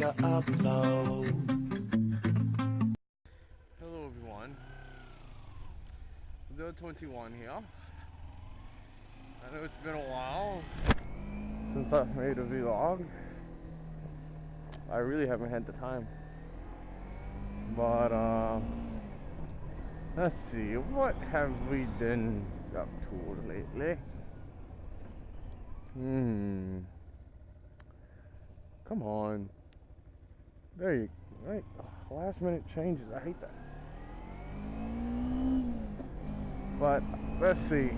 to upload. Hello everyone, 021 here. I know it's been a while since I've made a vlog. I really haven't had the time. But let's see, what have we been up to lately? Come on. There you go. Right. Last minute changes. I hate that. But let's see.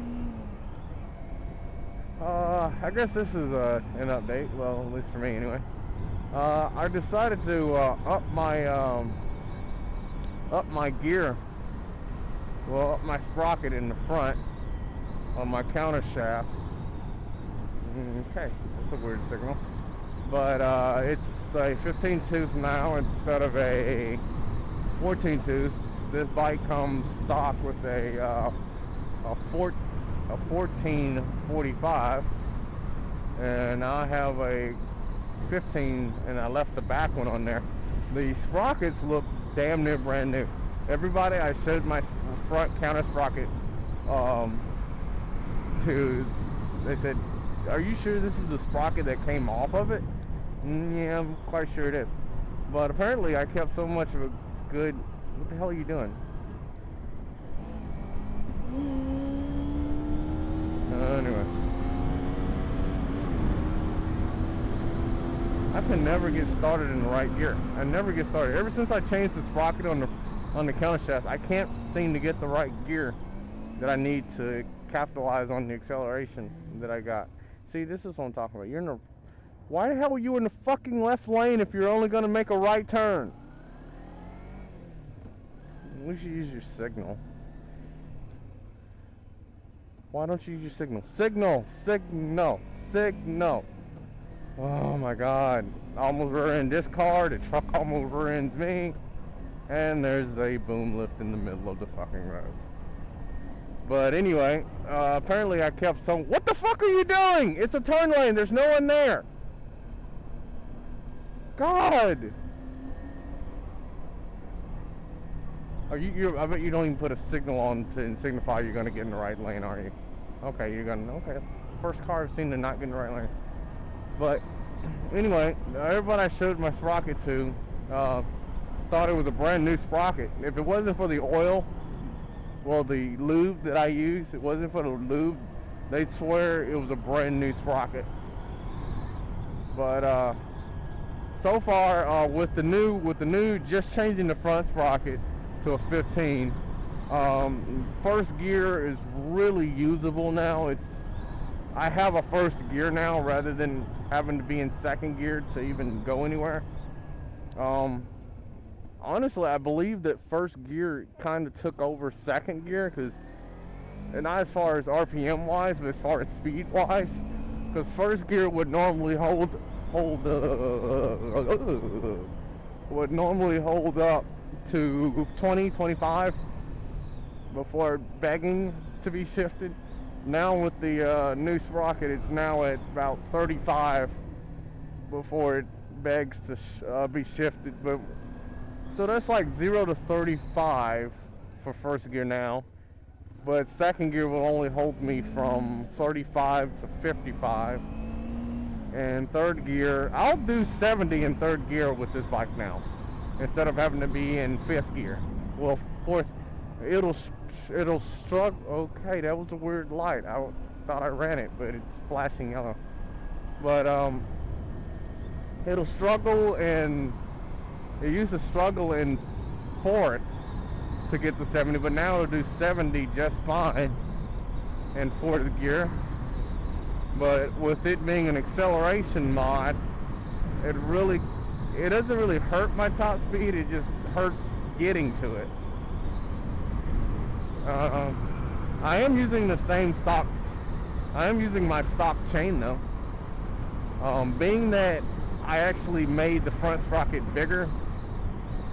I guess this is an update. Well, at least for me anyway. I decided to up my gear. Well, up my sprocket in the front on my counter shaft. Okay, that's a weird signal. But it's a 15 tooth now instead of a 14 tooth. This bike comes stock with a 1445, and I have a 15, and I left the back one on there. The sprockets look damn near brand new. Everybody I showed my front counter sprocket to, they said, "Are you sure this is the sprocket that came off of it?" Yeah, I'm quite sure it is. But apparently I kept so much of a good... What the hell are you doing? Anyway. I can never get started in the right gear. I never get started. Ever since I changed the sprocket on the counter shaft, I can't seem to get the right gear that I need to capitalize on the acceleration that I got. See, this is what I'm talking about. You're in the... Why the hell are you in the fucking left lane if you're only going to make a right turn? We should use your signal. Why don't you use your signal? Signal! Signal! Signal! Oh my god. I almost rear-ended this car. The truck almost rear-ends me. And there's a boom lift in the middle of the fucking road. But anyway, apparently I kept some... What the fuck are you doing? It's a turn lane. There's no one there. God. Are you? I bet you don't even put a signal on to signify you're going to get in the right lane, are you? Okay, you're going to... Okay. First car I've seen to not get in the right lane. But anyway, everybody I showed my sprocket to thought it was a brand new sprocket. If it wasn't for the oil... Well, the lube that I use, it wasn't for the lube, they'd swear it was a brand new sprocket. But so far, with the new, just changing the front sprocket to a 15, first gear is really usable now. I have a first gear now rather than having to be in second gear to even go anywhere. Honestly, I believe that first gear kind of took over second gear, and not as far as RPM wise, but as far as speed wise, because first gear would normally hold up to 20, 25 before begging to be shifted. Now with the new sprocket, it's now at about 35 before it begs to be shifted. But so that's like 0 to 35 for first gear now, but second gear will only hold me from 35 to 55, and third gear, I'll do 70 in third gear with this bike now, instead of having to be in fifth gear. Well, fourth, it'll struggle. Okay, that was a weird light. I thought I ran it, but it's flashing yellow. But it'll struggle, and it used to struggle in fourth to get to 70, but now it'll do 70 just fine in fourth gear. But with it being an acceleration mod, it doesn't really hurt my top speed, it just hurts getting to it. I am using the same stocks. I am using my stock chain though. Being that I actually made the front sprocket bigger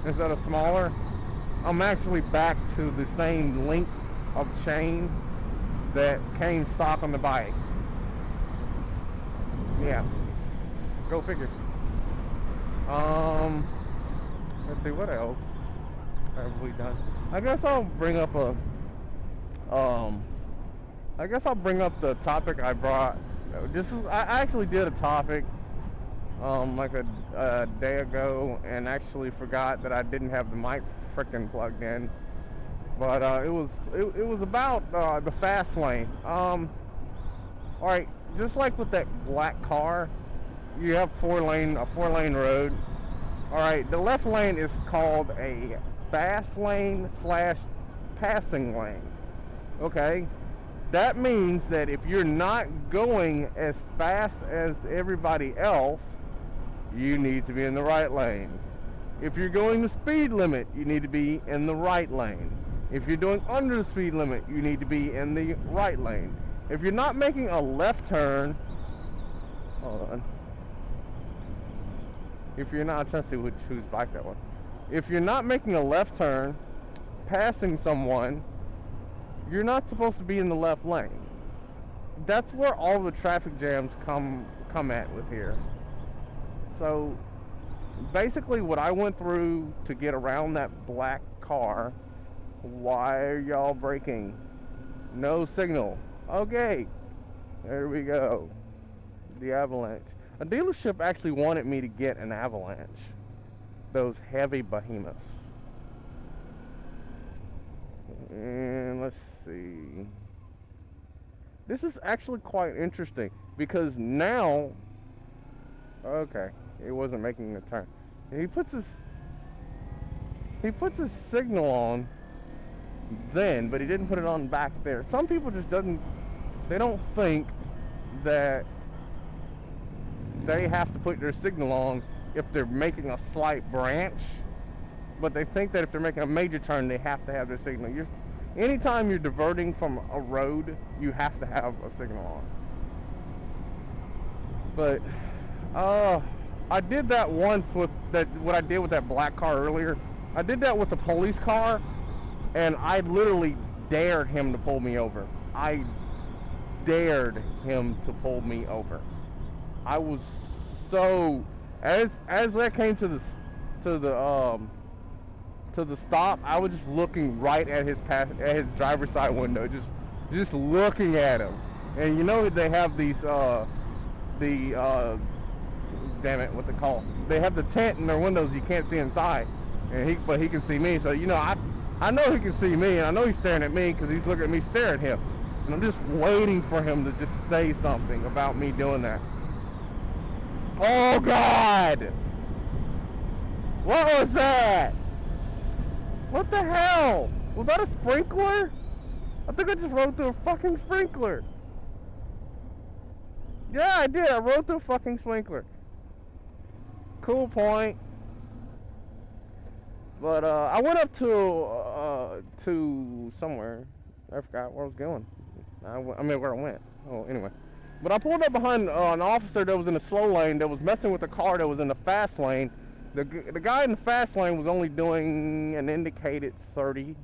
instead of smaller, I'm actually back to the same length of chain that came stock on the bike. Yeah, go figure. Let's see, what else have we done? I guess I'll bring up a, um, I guess I'll bring up the topic I brought. I actually did a topic, like a day ago, and actually forgot that I didn't have the mic freaking plugged in. But it was about the fast lane. All right, just like with that black car, you have a 4-lane road. All right, the left lane is called a fast lane / passing lane. Okay, that means that if you're not going as fast as everybody else, you need to be in the right lane. If you're going the speed limit, you need to be in the right lane. If you're doing under the speed limit, you need to be in the right lane. If you're not making a left turn, hold on. If you're not, I'm trying to see whose bike that was. If you're not making a left turn, passing someone, you're not supposed to be in the left lane. That's where all the traffic jams come at with here. So basically what I went through to get around that black car, why are y'all braking? No signal. Okay, there we go. The Avalanche. A dealership actually wanted me to get an Avalanche. Those heavy behemoths. And let's see. This is actually quite interesting because now, okay, it wasn't making a turn. He puts his signal on then, but he didn't put it on back there. Some people just they don't think that they have to put their signal on if they're making a slight branch, but they think that if they're making a major turn, they have to have their signal. Anytime you're diverting from a road, you have to have a signal on. But I did that once with what I did with that black car earlier. I did that with the police car, and I literally dared him to pull me over. I dared him to pull me over. I was so, as that came to the stop, I was just looking right at his driver's side window, just looking at him. And you know they have these damn it, what's it called? They have the tent in their windows, you can't see inside, but he can see me. So you know, I know he can see me, and I know he's staring at me because he's looking at me stare at him. And I'm just waiting for him to just say something about me doing that. Oh God! What was that? What the hell? Was that a sprinkler? I think I just rode through a fucking sprinkler. Yeah, I did. I rode through a fucking sprinkler. Cool point. But I went up to somewhere. I forgot where I was going. I mean, where I went. Oh, anyway. But I pulled up behind an officer that was in the slow lane that was messing with the car that was in the fast lane. The guy in the fast lane was only doing an indicated 30.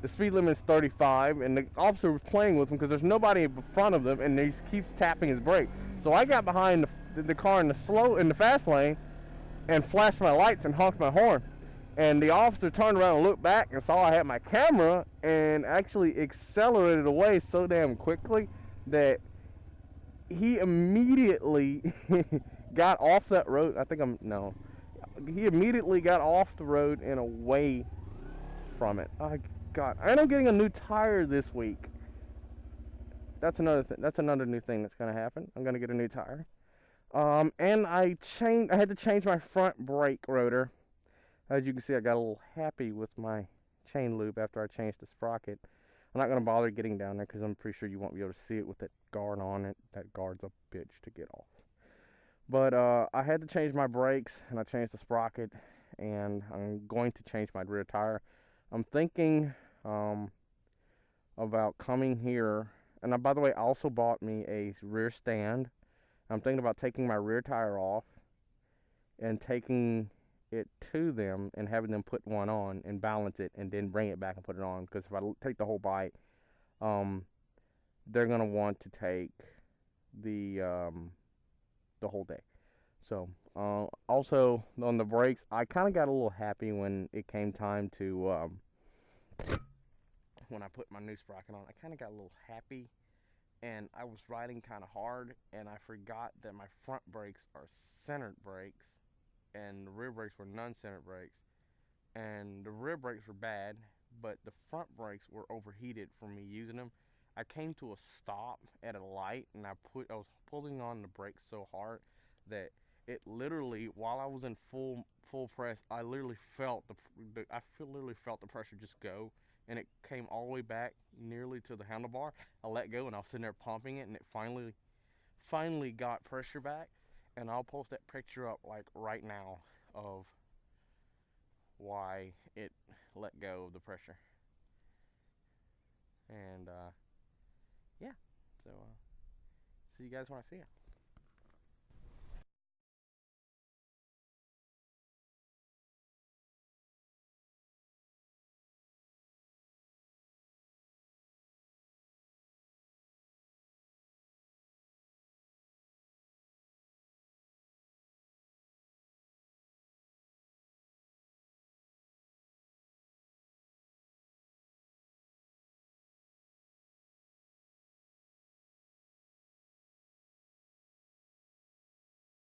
The speed limit is 35, and the officer was playing with him because there's nobody in front of them, and he keeps tapping his brake. So I got behind the car in the fast lane and flashed my lights and honked my horn. And the officer turned around and looked back and saw I had my camera and actually accelerated away so damn quickly that he immediately got off that road. He immediately got off the road and away from it. Oh God, and I'm getting a new tire this week. That's another thing. That's another new thing that's gonna happen. I'm gonna get a new tire. And I had to change my front brake rotor. As you can see, I got a little happy with my chain loop after I changed the sprocket. I'm not going to bother getting down there because I'm pretty sure you won't be able to see it with that guard on it. That guard's a bitch to get off. But I had to change my brakes, and I changed the sprocket, and I'm going to change my rear tire. I'm thinking about coming here. And by the way, I also bought me a rear stand. I'm thinking about taking my rear tire off and taking it to them and having them put one on and balance it and then bring it back and put it on, because if I take the whole bike, they're gonna want to take the whole day. So, also on the brakes, I kind of got a little happy when it came time to, when I put my new sprocket on. I kind of got a little happy, and I was riding kind of hard, and I forgot that my front brakes are centered brakes, and the rear brakes were non-centered brakes. And the rear brakes were bad, but the front brakes were overheated from me using them. I came to a stop at a light, and I was pulling on the brakes so hard that it literally, while I was in full press, I literally felt literally felt the pressure just go, and it came all the way back nearly to the handlebar. I let go, and I was sitting there pumping it, and it finally got pressure back. And I'll post that picture up like right now of why it let go of the pressure. And yeah, so see you guys when I see you.